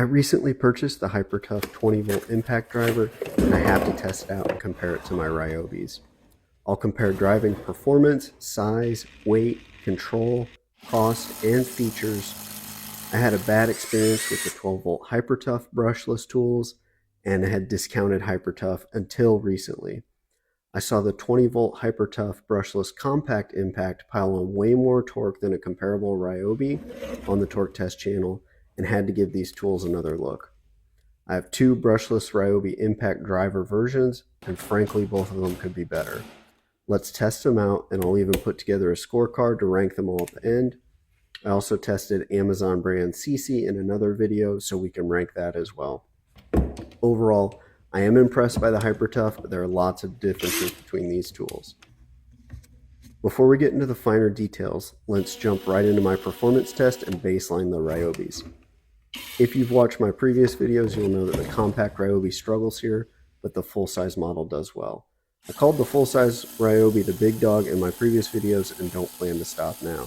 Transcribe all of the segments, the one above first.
I recently purchased the HyperTough 20-volt impact driver, and I have to test it out and compare it to my Ryobis. I'll compare driving performance, size, weight, control, cost, and features. I had a bad experience with the 12-volt HyperTough brushless tools, and I had discounted HyperTough until recently. I saw the 20-volt HyperTough brushless compact impact pile on way more torque than a comparable Ryobi on the torque test channel, and had to give these tools another look. I have two brushless Ryobi impact driver versions, and frankly both of them could be better. Let's test them out, and I'll even put together a scorecard to rank them all at the end. I also tested Amazon brand SeeSii in another video, so we can rank that as well. Overall, I am impressed by the HyperTough, but there are lots of differences between these tools. Before we get into the finer details, let's jump right into my performance test and baseline the Ryobis. If you've watched my previous videos, you'll know that the compact Ryobi struggles here, but the full-size model does well. I called the full-size Ryobi the big dog in my previous videos and don't plan to stop now.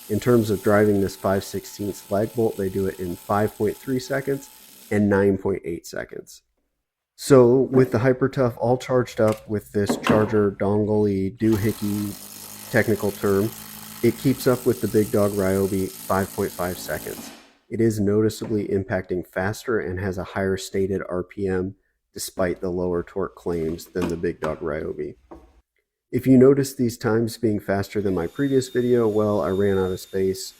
In terms of driving this 5/16 lag bolt, they do it in 5.3 seconds and 9.8 seconds. So with the HyperTough all charged up with this charger dongle-y doohickey technical term, it keeps up with the big dog Ryobi 5.5 seconds. It is noticeably impacting faster and has a higher stated RPM despite the lower torque claims than the big dog Ryobi. If you notice these times being faster than my previous video, well, I ran out of space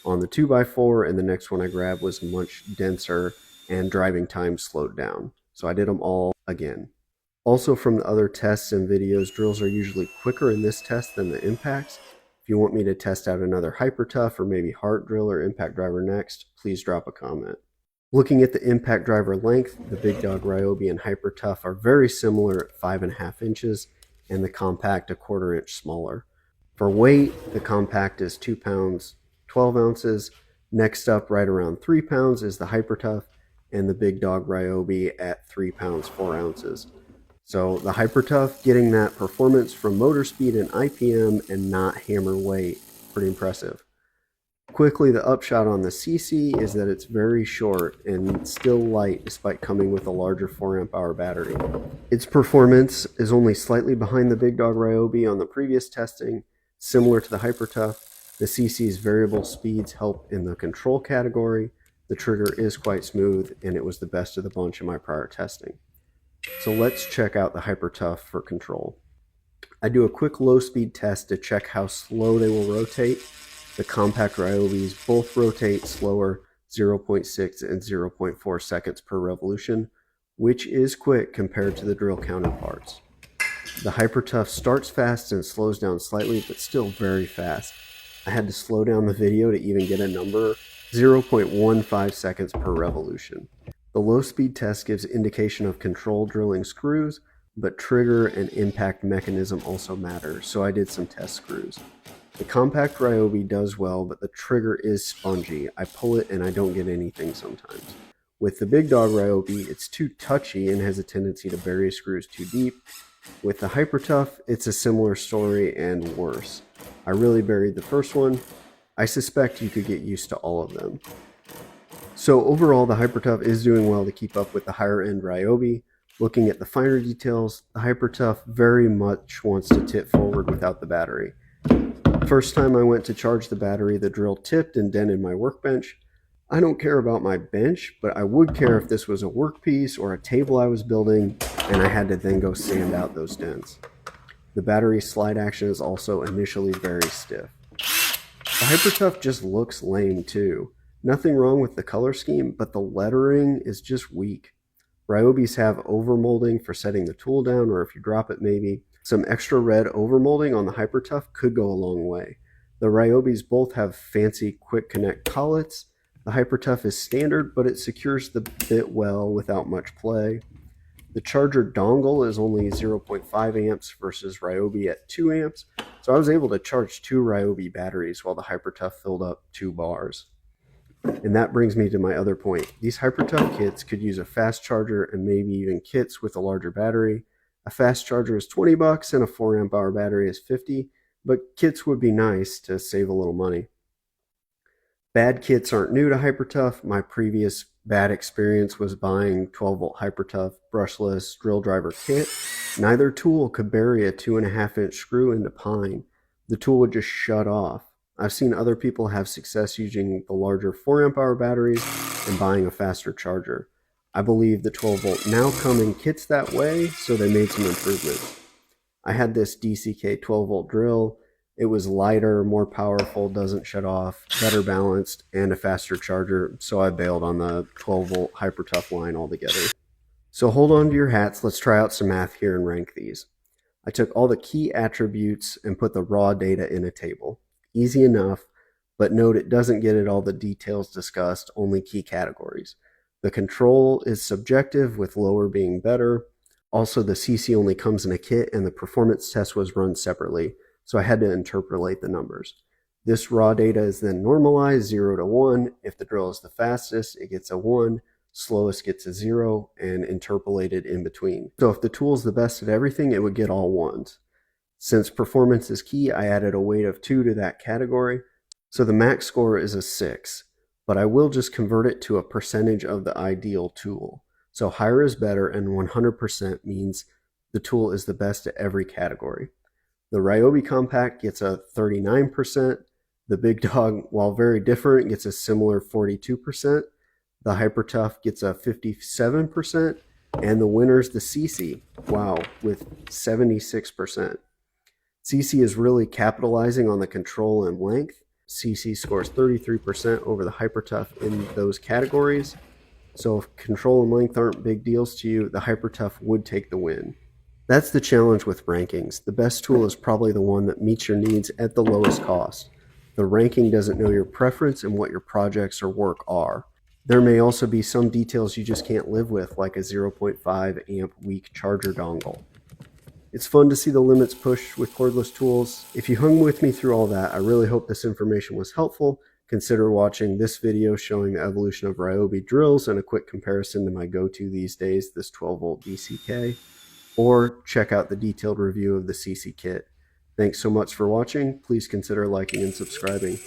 on the 2x4 and the next one I grabbed was much denser and driving time slowed down. So I did them all again. Also from the other tests and videos, drills are usually quicker in this test than the impacts. If you want me to test out another HyperTough or maybe Heart Drill or Impact Driver next, please drop a comment. Looking at the impact driver length, the big dog Ryobi and HyperTough are very similar at 5.5 inches and the compact a 1/4 inch smaller. For weight, the compact is 2 pounds 12 ounces. Next up, right around 3 pounds, is the HyperTough and the big dog Ryobi at 3 pounds 4 ounces. So the HyperTough getting that performance from motor speed and IPM and not hammer weight, pretty impressive. Quickly, the upshot on the SeeSii is that it's very short and still light despite coming with a larger 4 amp hour battery. Its performance is only slightly behind the big dog Ryobi on the previous testing. Similar to the HyperTough, the SeeSii's variable speeds help in the control category. The trigger is quite smooth and it was the best of the bunch in my prior testing. So let's check out the HyperTough for control. I do a quick low speed test to check how slow they will rotate. The compact Ryobis both rotate slower, 0.6 and 0.4 seconds per revolution, which is quick compared to the drill counterparts. The HyperTough starts fast and slows down slightly, but still very fast. I had to slow down the video to even get a number, 0.15 seconds per revolution. The low speed test gives indication of control drilling screws, but trigger and impact mechanism also matter, so I did some test screws. The compact Ryobi does well, but the trigger is spongy. I pull it and I don't get anything sometimes. With the big dog Ryobi, it's too touchy and has a tendency to bury screws too deep. With the HyperTough, it's a similar story and worse. I really buried the first one. I suspect you could get used to all of them. So overall, the HyperTough is doing well to keep up with the higher end Ryobi. Looking at the finer details, the HyperTough very much wants to tip forward without the battery. First time I went to charge the battery, the drill tipped and dented my workbench. I don't care about my bench, but I would care if this was a workpiece or a table I was building, and I had to then go sand out those dents. The battery slide action is also initially very stiff. The HyperTough just looks lame too. Nothing wrong with the color scheme, but the lettering is just weak. Ryobis have overmolding for setting the tool down, or if you drop it maybe. Some extra red overmolding on the HyperTough could go a long way. The Ryobis both have fancy quick connect collets. The HyperTough is standard, but it secures the bit well without much play. The charger dongle is only 0.5 amps versus Ryobi at 2 amps, so I was able to charge 2 Ryobi batteries while the HyperTough filled up 2 bars. And that brings me to my other point. These HyperTough kits could use a fast charger and maybe even kits with a larger battery. A fast charger is $20 and a 4 amp hour battery is $50, but kits would be nice to save a little money. Bad kits aren't new to HyperTough. My previous bad experience was buying 12-volt Hypertough brushless drill driver kit. Neither tool could bury a 2.5-inch screw into pine. The tool would just shut off. I've seen other people have success using the larger 4-amp-hour batteries and buying a faster charger. I believe the 12-volt now come in kits that way, so they made some improvements. I had this DCK 12-volt drill. It was lighter, more powerful, doesn't shut off, better balanced, and a faster charger, so I bailed on the 12-volt Hypertough line altogether. So hold on to your hats, let's try out some math here and rank these. I took all the key attributes and put the raw data in a table. Easy enough, but note it doesn't get at all the details discussed, only key categories. The control is subjective, with lower being better. Also, the SeeSii only comes in a kit, and the performance test was run separately, so I had to interpolate the numbers. This raw data is then normalized 0 to 1. If the drill is the fastest, it gets a 1. Slowest gets a 0, and interpolated in between. So if the tool is the best at everything, it would get all 1s. Since performance is key, I added a weight of 2 to that category, so the max score is a 6, but I will just convert it to a percentage of the ideal tool. So higher is better, and 100% means the tool is the best at every category. The Ryobi Compact gets a 39%, the Big Dog, while very different, gets a similar 42%, the Hypertough gets a 57%, and the winner's the SeeSii, wow, with 76%. SeeSii is really capitalizing on the control and length. SeeSii scores 33% over the Hypertough in those categories. So if control and length aren't big deals to you, the Hypertough would take the win. That's the challenge with rankings. The best tool is probably the one that meets your needs at the lowest cost. The ranking doesn't know your preference and what your projects or work are. There may also be some details you just can't live with, like a 0.5 amp weak charger dongle. It's fun to see the limits pushed with cordless tools. If you hung with me through all that, I really hope this information was helpful. Consider watching this video showing the evolution of Ryobi drills and a quick comparison to my go-to these days, this 12-volt DCK, or check out the detailed review of the SeeSii kit. Thanks so much for watching. Please consider liking and subscribing.